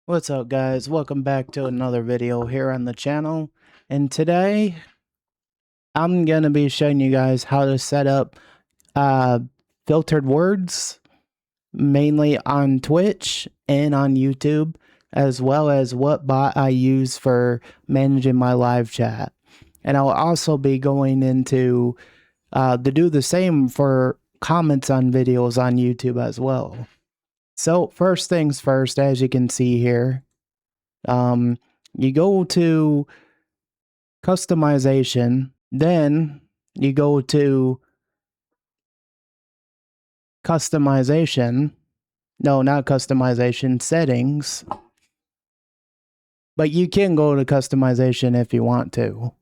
What's up, guys? Welcome back to another video here on the channel. And today I'm gonna be showing you guys how to set up filtered words, mainly on Twitch and on YouTube, as well as what bot I use for managing my live chat. And I'll also be going into to do the same for comments on videos on YouTube as well. So first things first, as you can see here, you go to customization, then you go to customization. No, not customization, settings. But you can go to customization if you want to.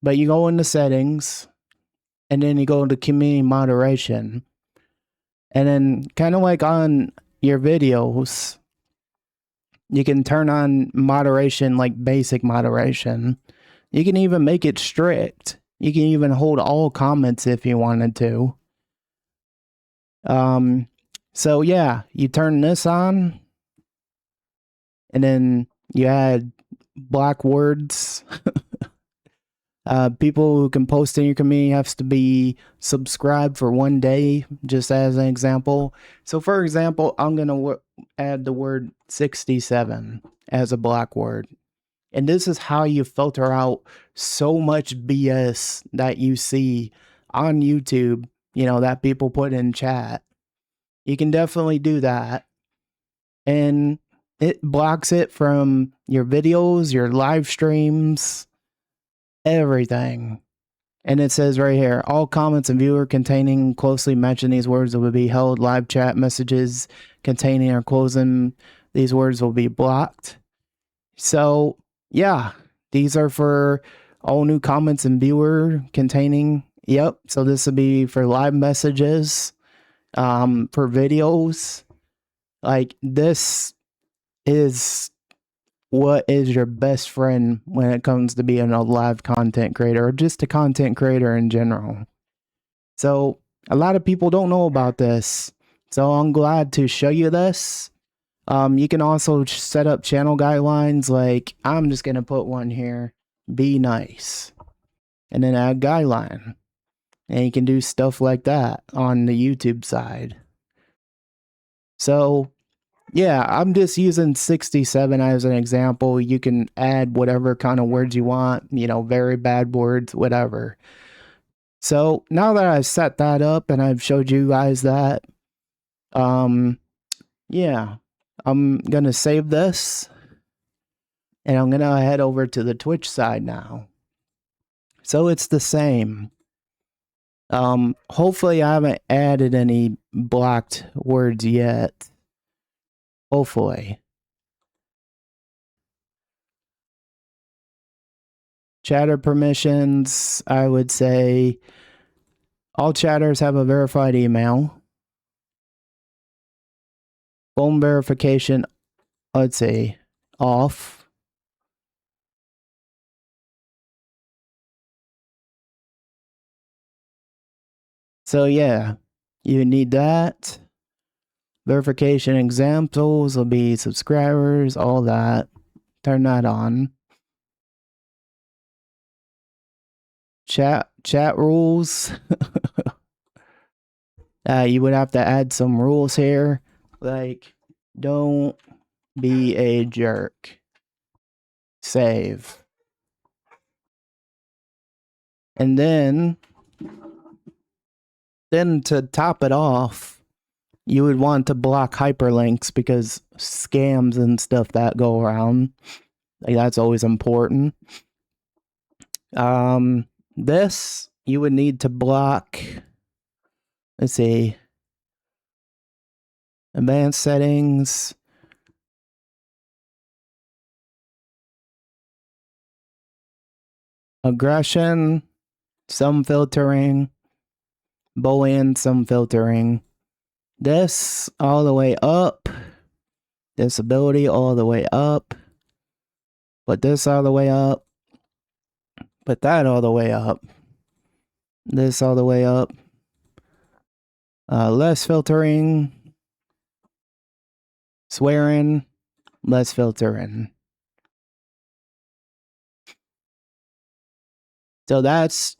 But you go into settings, and then you go into community moderation. And then, kind of like on your videos, you can turn on moderation, like basic moderation. You can even make it strict. You can even hold all comments if you wanted to. So yeah, you turn this on, and then you add black words. People who can post in your community has to be subscribed for 1 day, just as an example. So for example, I'm gonna add the word 67 as a black word. And this is how you filter out so much BS that you see on YouTube, that people put in chat. You can definitely do that. And it blocks it from your videos, your live streams, everything. And it says right here, all comments and viewer containing closely mention these words will be held. Live chat messages containing or closing these words will be blocked. So yeah, these are for all new comments and viewer containing. Yep. So this will be for live messages, for videos. Like, this is what is your best friend when it comes to being a live content creator or just a content creator in general. So a lot of people don't know about this. So I'm glad to show you this. You can also set up channel guidelines. Like, I'm just going to put one here, be nice, and then add guideline. And you can do stuff like that on the YouTube side. So yeah, I'm just using 67 as an example. You can add whatever kind of words you want, very bad words, whatever. So now that I've set that up and I've showed you guys that, yeah, I'm going to save this and I'm going to head over to the Twitch side now. So it's the same. Hopefully I haven't added any blocked words yet. Hopefully. Chatter permissions, I would say all chatters have a verified email. Phone verification, let's say off. So yeah, you need that. Verification examples will be subscribers, all that. Turn that on. Chat rules. You would have to add some rules here, like don't be a jerk. Save. And then to top it off, you would want to block hyperlinks because scams and stuff that go around. Like, that's always important. This you would need to block. Let's see. Advanced settings. Aggression, some filtering. Bullying, some filtering. This all the way up. Disability all the way up. Put this all the way up. Put that all the way up. This all the way up. Less filtering. Swearing. less filtering. So that's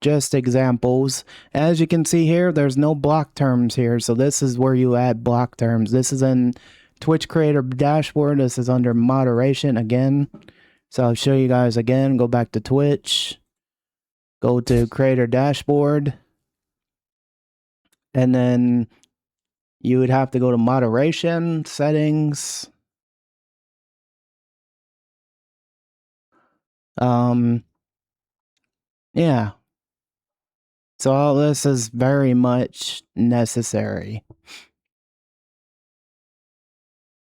just examples. As you can see here, there's no block terms here. So this is where you add block terms. This is in Twitch Creator Dashboard. This is under moderation again. So I'll show you guys again. Go back to Twitch. Go to Creator Dashboard. And then you would have to go to moderation, settings. Yeah. So all this is very much necessary.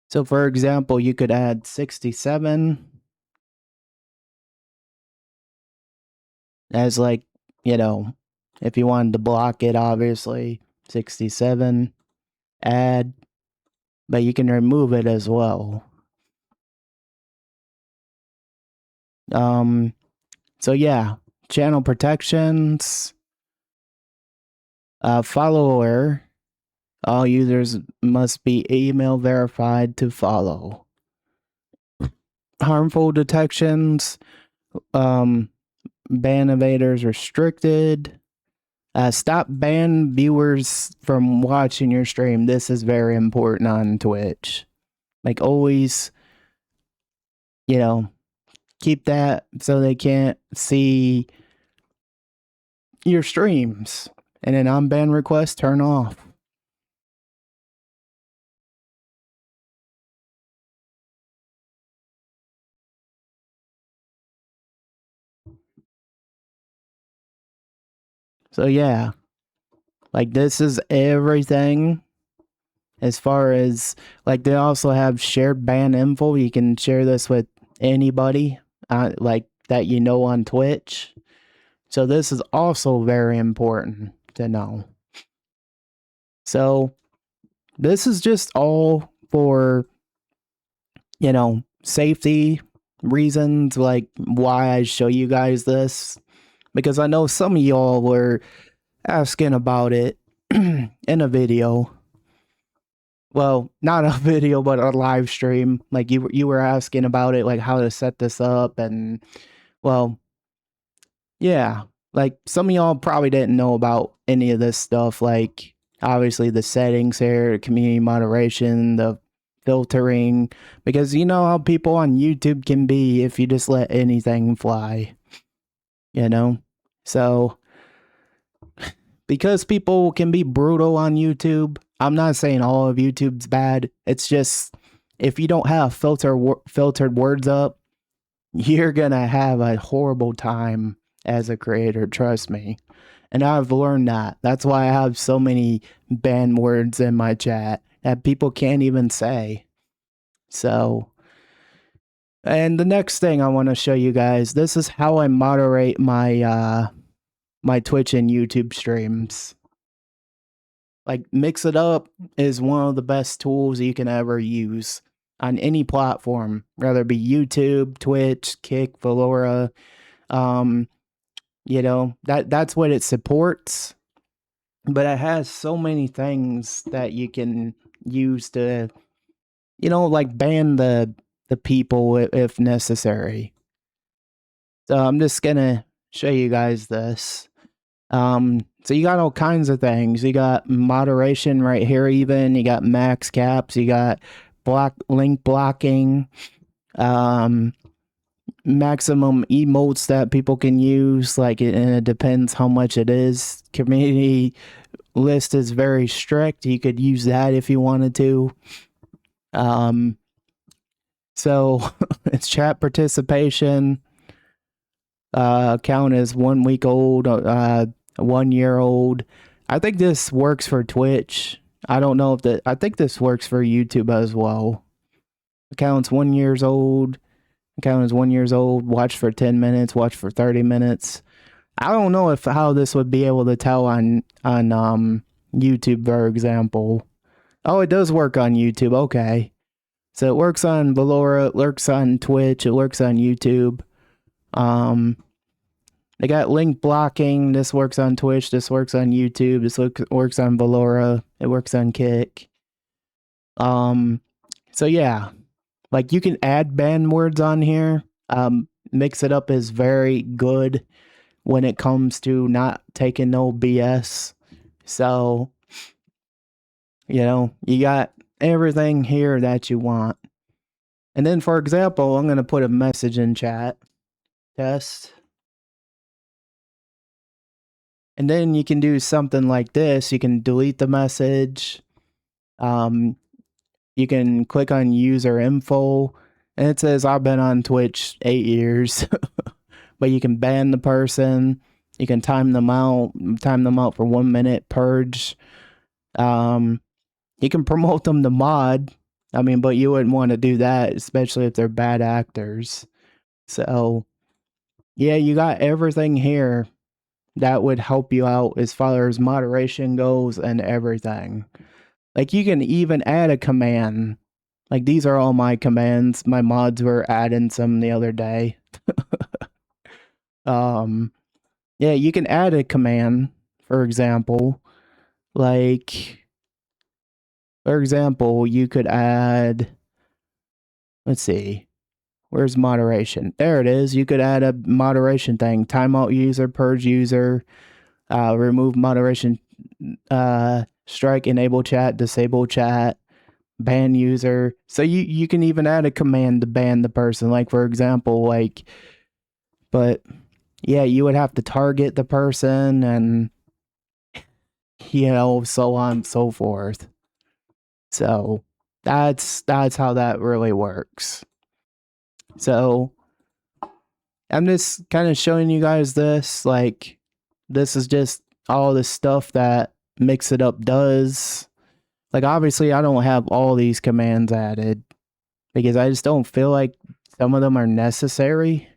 So for example, you could add 67 as like, you know, if you wanted to block it, obviously 67, add, but you can remove it as well. So yeah, channel protections, follower, all users must be email verified to follow. Harmful detections, ban evaders restricted. Stop ban viewers from watching your stream. This is very important on Twitch. Like always, you know, keep that so they can't see your streams. And an unban request, turn off. So yeah, like this is everything. As far as like they also have shared ban info. You can share this with anybody like that you know on Twitch. So this is also very important to know. So this is just all for, you know, safety reasons, like why I show you guys this, because I know some of y'all were asking about it in a video. Well, not a video, but a live stream. Like you were asking about it, like how to set this up, and well, yeah, like some of y'all probably didn't know about any of this stuff. Like obviously the settings here, community moderation, the filtering, because you know how people on YouTube can be if you just let anything fly, you know? So because people can be brutal on YouTube, I'm not saying all of YouTube's bad. It's just if you don't have filtered words up, you're gonna have a horrible time as a creator, trust me. And I've learned that. That's why I have so many banned words in my chat that people can't even say. So, and the next thing I want to show you guys, this is how I moderate my my Twitch and YouTube streams. Like MixItUp is one of the best tools you can ever use on any platform, whether it be YouTube, Twitch, Kick, Valora. You know, that's what it supports. But it has so many things that you can use to, you know, like ban the people if necessary. So I'm just gonna show you guys this. So you got all kinds of things. You got moderation right here, even you got max caps, you got link blocking, maximum emotes that people can use, like and it depends how much it is. Community list is very strict. You could use that if you wanted to. So it's chat participation. Count as 1 week old, 1 year old. I think this works for Twitch. I don't know if that. I think this works for YouTube as well. Account's 1 years old. Account is 1 years old. Watch for 10 minutes. Watch for 30 minutes. I don't know if how this would be able to tell on YouTube, for example. Oh, it does work on YouTube. Okay. So it works on Valora, it works on Twitch, it works on YouTube. They got link blocking. This works on Twitch, this works on YouTube, this works on Valora, it works on Kick. So yeah. Like you can add banned words on here. MixItUp is very good when it comes to not taking no BS. So, you got everything here that you want. And then, for example, I'm going to put a message in chat. Test. And then you can do something like this. You can delete the message. You can click on user info. And it says, I've been on Twitch 8 years. But you can ban the person. You can time them out for 1 minute, purge. You can promote them to mod. But you wouldn't want to do that, especially if they're bad actors. So, yeah, you got everything here that would help you out as far as moderation goes and everything. Like, you can even add a command. Like, these are all my commands. My mods were adding some the other day. Yeah, you can add a command, for example. Like, for example, you could add, let's see, where's moderation? There it is. You could add a moderation thing. Timeout user, purge user, remove moderation, strike, enable chat, disable chat, ban user. So you can even add a command to ban the person. Like, for example, but yeah, you would have to target the person and, so on and so forth. So that's how that really works. So I'm just kind of showing you guys this. Like, this is just all the stuff that MixItUp does. Like, obviously, I don't have all these commands added because I just don't feel like some of them are necessary.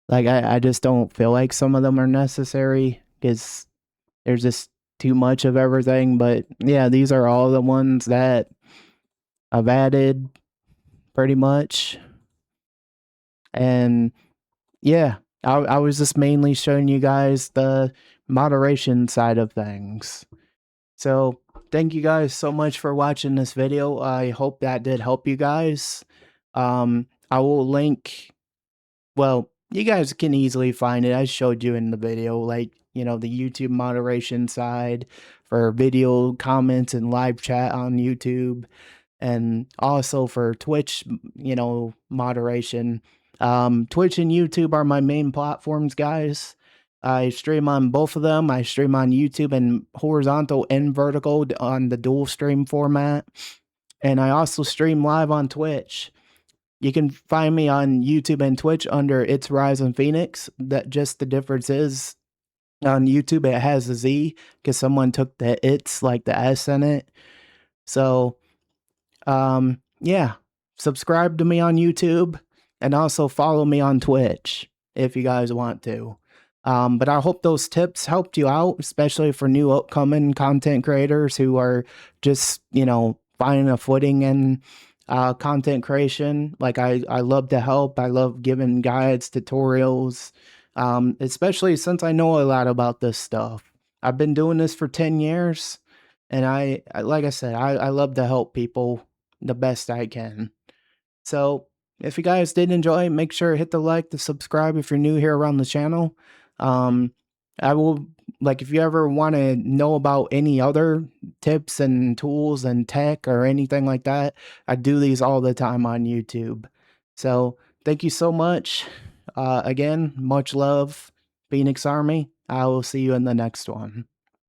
Like, I just don't feel like some of them are necessary because there's just too much of everything. But yeah, these are all the ones that I've added pretty much. And yeah, I was just mainly showing you guys the moderation side of things. So thank you guys so much for watching this video. I hope that did help you guys. I will link, well, you guys can easily find it. I showed you in the video, like, the YouTube moderation side for video comments and live chat on YouTube. And also for Twitch, moderation. Twitch and YouTube are my main platforms, guys. I stream on both of them. I stream on YouTube in horizontal and vertical on the dual stream format. And I also stream live on Twitch. You can find me on YouTube and Twitch under It's Ryzen Phoenix. That just the difference is on YouTube it has a Z because someone took the it's like the S in it. So yeah, subscribe to me on YouTube and also follow me on Twitch if you guys want to. But I hope those tips helped you out, especially for new upcoming content creators who are just, finding a footing in content creation. Like, I love to help. I love giving guides, tutorials, especially since I know a lot about this stuff. I've been doing this for 10 years, and I like I said, I love to help people the best I can. So if you guys did enjoy, make sure to hit the like, the subscribe if you're new here around the channel. I will, like, if you ever want to know about any other tips and tools and tech or anything like that, I do these all the time on YouTube. So thank you so much. Again, much love, Phoenix Army. I will see you in the next one.